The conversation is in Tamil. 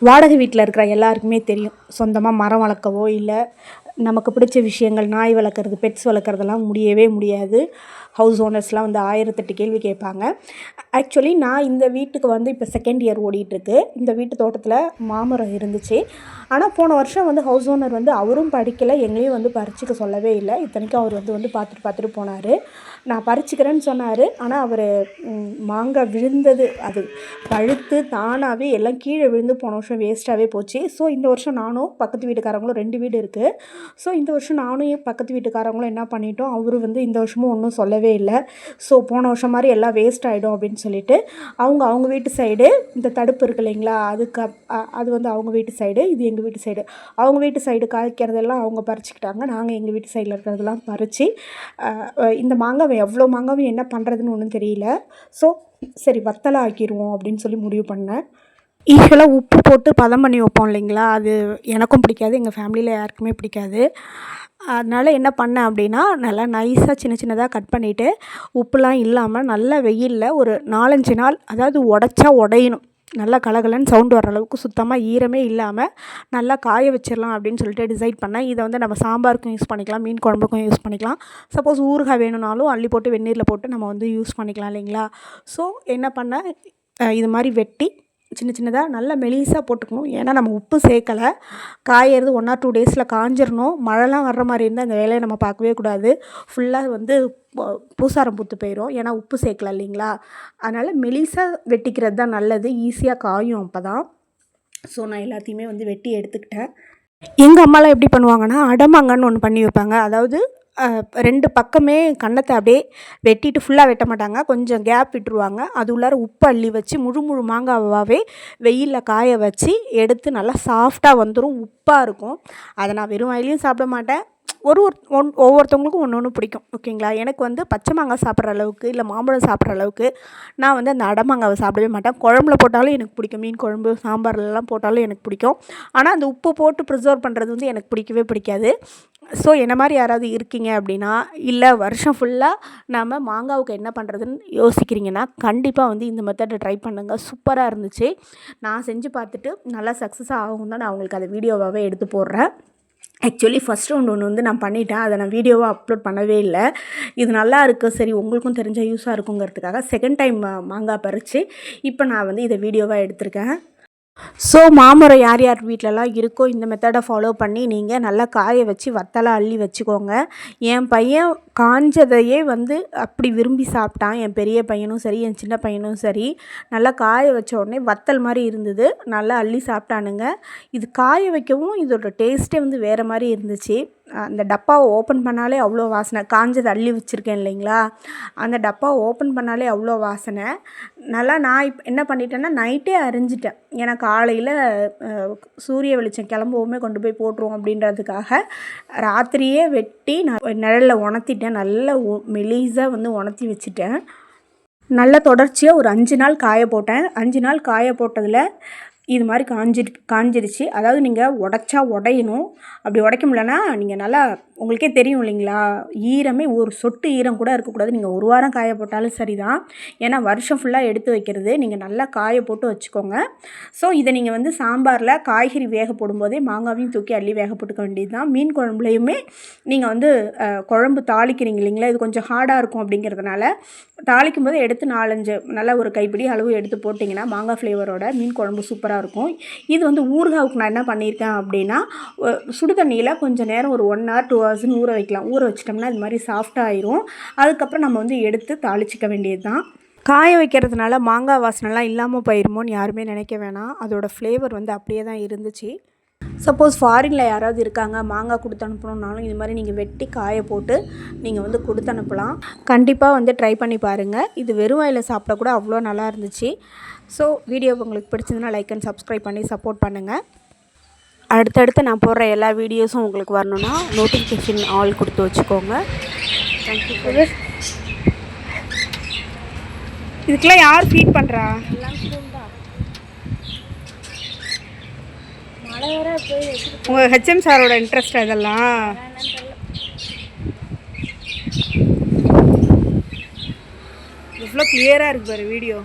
வாடகை வீட்டில் இருக்கிற எல்லாருக்குமே தெரியும், சொந்தமாக மரம் வளர்க்கவோ இல்லை நமக்கு பிடிச்ச விஷயங்கள் நாய் வளர்க்குறது, பெட்ஸ் வளர்க்குறதெல்லாம் முடியவே முடியாது. ஹவுஸ் ஓனர்ஸ்லாம் வந்து 1008 கேள்வி கேட்பாங்க. ஆக்சுவலி நான் இந்த வீட்டுக்கு வந்து இப்போ செகண்ட் இயர் ஓடிட்டுருக்கு. இந்த வீட்டு தோட்டத்தில் மாமரம் இருந்துச்சு. ஆனால் போன வருஷம் வந்து ஹவுஸ் ஓனர் வந்து அவரும் பறிக்கலை, எங்களையும் வந்து பறிச்சிக்க சொல்லவே இல்லை. இத்தனைக்கும் அவர் வந்து பார்த்துட்டு போனார். நான் பறிச்சிக்கிறேன்னு சொன்னார். ஆனால் அவர் மாங்காய் விழுந்தது, அது பழுத்து தானாகவே எல்லாம் கீழே விழுந்து போன வருஷம் வேஸ்ட்டாகவே போச்சு. ஸோ இந்த வருஷம் நானும் பக்கத்து வீட்டுக்காரங்களும் 2 வீடு இருக்குது. ஸோ இந்த வருஷம் நானும் பக்கத்து வீட்டுக்காரங்களும் என்ன பண்ணிட்டோம், அவர் வந்து இந்த வருஷமும் ஒன்றும் சொல்லவே இல்லை. ஸோ போன வருஷம் மாதிரி எல்லாம் வேஸ்ட் ஆகிடும் அப்படின்னு சொல்லிட்டு அவங்க வீட்டு சைடு இந்த தடுப்பு இருக்குது இல்லைங்களா, அது வந்து அவங்க வீட்டு சைடு, இது எங்கள் வீட்டு சைடு. அவங்க வீட்டு சைடு காய்க்கிறதெல்லாம் அவங்க பறிச்சுக்கிட்டாங்க. நாங்கள் எங்கள் வீட்டு சைடில் இருக்கிறதெல்லாம் பறித்து இந்த மாங்காவை எவ்வளோ மாங்காவும் என்ன பண்ணுறதுன்னு ஒன்றும் தெரியல. ஸோ சரி வத்தலை ஆக்கிடுவோம் அப்படின்னு சொல்லி முடிவு பண்ணேன். யூஸ்வலாக உப்பு போட்டு பதம் பண்ணி வைப்போம் இல்லைங்களா, அது எனக்கும் பிடிக்காது, எங்கள் ஃபேமிலியில் யாருக்குமே பிடிக்காது. அதனால் என்ன பண்ணேன் அப்படின்னா, நல்லா நைஸாக சின்ன சின்னதாக கட் பண்ணிவிட்டு உப்புலாம் இல்லாமல் நல்லா வெயிலில் ஒரு 4-5 நாள், அதாவது உடச்சா உடையணும், நல்லா கலகலன்னு சவுண்டு வர அளவுக்கு சுத்தமாக ஈரமே இல்லாமல் நல்லா காய வச்சிடலாம் அப்படின்னு சொல்லிட்டு டிசைட் பண்ணேன். இதை வந்து நம்ம சாம்பாருக்கும் யூஸ் பண்ணிக்கலாம், மீன் குழம்புக்கும் யூஸ் பண்ணிக்கலாம். சப்போஸ் ஊறுகாய் வேணும்னாலும் அள்ளி போட்டு வெந்நீரில் போட்டு நம்ம வந்து யூஸ் பண்ணிக்கலாம் இல்லைங்களா. ஸோ என்ன பண்ணேன், இது மாதிரி வெட்டி சின்ன சின்னதாக நல்லா மெலிசாக போட்டுக்கணும். ஏன்னா நம்ம உப்பு சேர்க்கலை, காயறது 1 or 2 டேஸில் காஞ்சிடணும். மழைலாம் வர்ற மாதிரி இருந்தால் அந்த வேலையை நம்ம பார்க்கவே கூடாது. ஃபுல்லாக வந்து பூசாரம் பூத்து போயிடும், ஏன்னா உப்பு சேர்க்கலை இல்லைங்களா. அதனால் மெலிசாக வெட்டிக்கிறது தான் நல்லது, ஈஸியாக காயும் அப்போ தான். ஸோ நான் எல்லாத்தையுமே வந்து வெட்டி எடுத்துக்கிட்டேன். எங்கள் அம்மாலாம் எப்படி பண்ணுவாங்கன்னா, அடமாங்கன்னு ஒன்று பண்ணி வைப்பாங்க. அதாவது 2 பக்கமே கன்னத்தை அப்படியே வெட்டிட்டு ஃபுல்லாக வெட்ட மாட்டாங்க, கொஞ்சம் கேப் விட்டுருவாங்க. அது உள்ளார உப்பு அள்ளி வச்சு முழு மாங்காவாகவே வெயிலில் காய வச்சு எடுத்து நல்லா சாஃப்டாக வந்துடும், உப்பாக இருக்கும். அதை நான் வெறும் வாயிலையும் சாப்பிட மாட்டேன். ஒவ்வொருத்தவங்களுக்கும் ஒன்று பிடிக்கும் ஓகேங்களா. எனக்கு வந்து பச்சை மாங்காய் சாப்பிட்ற அளவுக்கு இல்லை மாம்பழம் சாப்பிட்ற அளவுக்கு நான் வந்து அந்த அடமாங்காவை சாப்பிடவே மாட்டேன். குழம்புல போட்டாலும் எனக்கு பிடிக்கும், மீன் குழம்பு சாம்பார்லாம் போட்டாலும் எனக்கு பிடிக்கும். ஆனால் அந்த உப்பு போட்டு ப்ரிசர்வ் பண்ணுறது வந்து எனக்கு பிடிக்கவே பிடிக்காது. ஸோ என்ன மாதிரி யாராவது இருக்கீங்க அப்படின்னா, இல்லை வருஷம் ஃபுல்லாக நம்ம மாங்காவுக்கு என்ன பண்ணுறதுன்னு யோசிக்கிறீங்கன்னா, கண்டிப்பாக வந்து இந்த மெத்தடை ட்ரை பண்ணுங்கள். சூப்பராக இருந்துச்சு. நான் செஞ்சு பார்த்துட்டு நல்லா சக்ஸஸாக ஆகும் தான் நான் உங்களுக்கு அதை வீடியோவாகவே எடுத்து போடுறேன். ஆக்சுவலி ஃபஸ்ட் ரவுண்ட் ஒன்று வந்து நான் பண்ணிட்டேன், அதை நான் வீடியோவாக அப்லோட் பண்ணவே இல்லை. இது நல்லா இருக்குது, சரி உங்களுக்கும் தெரிஞ்சால் யூஸாக இருக்குங்கிறதுக்காக செகண்ட் டைம் மாங்காய் பறித்து இப்போ நான் வந்து இதை வீடியோவாக எடுத்திருக்கேன். ஸோ மாமரம் யார் யார் வீட்டிலலாம் இருக்கோ இந்த மெத்தடை ஃபாலோ பண்ணி நீங்கள் நல்லா காய வச்சு வத்தலை அள்ளி வச்சுக்கோங்க. என் பையன் காஞ்சதையே வந்து அப்படி விரும்பி சாப்பிட்டான். என் பெரிய பையனும் சரி, என் சின்ன பையனும் சரி, நல்லா காய வச்ச உடனே வத்தல் மாதிரி இருந்தது, நல்லா அள்ளி சாப்பிட்டானுங்க. இது காய வைக்கவும் இதோட டேஸ்ட்டே வந்து வேறு மாதிரி இருந்துச்சு. அந்த டப்பாவை ஓப்பன் பண்ணாலே அவ்வளோ வாசனை, காஞ்சதை அள்ளி வச்சுருக்கேன் இல்லைங்களா, அந்த டப்பாவை ஓப்பன் பண்ணாலே அவ்வளோ வாசனை. நல்லா நான் இப்போ என்ன பண்ணிட்டேன்னா, நைட்டே அரிஞ்சிட்டேன். ஏன்னா காலையில் சூரிய வெளிச்சம் கிளம்பவுமே கொண்டு போய் போட்டுருவோம் அப்படின்றதுக்காக ராத்திரியே வெட்டி நான் நிழலில் உணர்த்திட்டேன். நல்லா மெலிசாக வந்து உணர்த்தி வச்சுட்டேன். நல்லா தொடர்ச்சியாக ஒரு 5 நாள் காய போட்டேன். 5 நாள் காய போட்டதில் இது மாதிரி காஞ்சிருச்சு. அதாவது நீங்கள் உடச்சா உடையணும், அப்படி உடைக்க முடியலன்னா நீங்கள் நல்லா உங்களுக்கே தெரியும் இல்லைங்களா, ஈரமே ஒரு சொட்டு ஈரம் கூட இருக்கக்கூடாது. நீங்கள் 1 வாரம் காய போட்டாலும் சரி தான், ஏன்னா வருஷம் ஃபுல்லாக எடுத்து வைக்கிறது. நீங்கள் நல்லா காய போட்டு வச்சுக்கோங்க. ஸோ இதை நீங்கள் வந்து சாம்பாரில் காய்கறி வேக போடும்போதே மாங்காவையும் தூக்கி அள்ளி வேக போட்டுக்க வேண்டியது தான். மீன் குழம்புலையுமே நீங்கள் வந்து குழம்பு தாளிக்கிறீங்க இல்லைங்களா, இது கொஞ்சம் ஹார்டாக இருக்கும் அப்படிங்கிறதுனால தாளிக்கும் போது எடுத்து 4-5 நல்லா ஒரு கைப்பிடி அளவு எடுத்து போட்டிங்கன்னா மாங்காய் ஃப்ளேவரோட மீன் குழம்பு சூப்பராக இருக்கும். இது வந்து ஊறுகாவுக்கு நான் என்ன பண்ணியிருக்கேன் அப்படின்னா, சுடு தண்ணியில் கொஞ்சம் நேரம் ஒரு 1 hour 2 hours ஊற வைக்கலாம். ஊற வச்சிட்டோம்னா இது மாதிரி சாஃப்டாக ஆயிரும். அதுக்கப்புறம் நம்ம வந்து எடுத்து தாளிச்சிக்க வேண்டியது தான். காய வைக்கிறதுனால மாங்காய் வாசனைலாம் இல்லாமல் போயிருமோன்னு யாருமே நினைக்க வேணாம், அதோட ஃப்ளேவர் வந்து அப்படியே தான் இருந்துச்சு. சப்போஸ் ஃபாரினில் யாராவது இருக்காங்க, மாங்காய் கொடுத்து அனுப்பணுன்னாலும் இது மாதிரி நீங்கள் வெட்டி காய போட்டு நீங்கள் வந்து கொடுத்து அனுப்பலாம். கண்டிப்பாக வந்து ட்ரை பண்ணி பாருங்கள். இது வெறும் வாயில் சாப்பிட கூட அவ்வளோ நல்லா இருந்துச்சு. ஸோ வீடியோ உங்களுக்கு பிடிச்சதுன்னா லைக் அண்ட் சப்ஸ்கிரைப் பண்ணி சப்போர்ட் பண்ணுங்கள். அடுத்தடுத்து நான் போடுற எல்லா வீடியோஸும் உங்களுக்கு வரணுன்னா நோட்டிஃபிகேஷன் ஆல் கொடுத்து வச்சுக்கோங்க. தேங்க்யூ. இதுக்கெல்லாம் யார் ஃபீட் பண்ணுறா? உங்கள் ஹெச்எம் சாரோட இன்ட்ரெஸ்ட் அதெல்லாம். இவ்வளோ கிளியராக இருக்கு பாரு வீடியோ.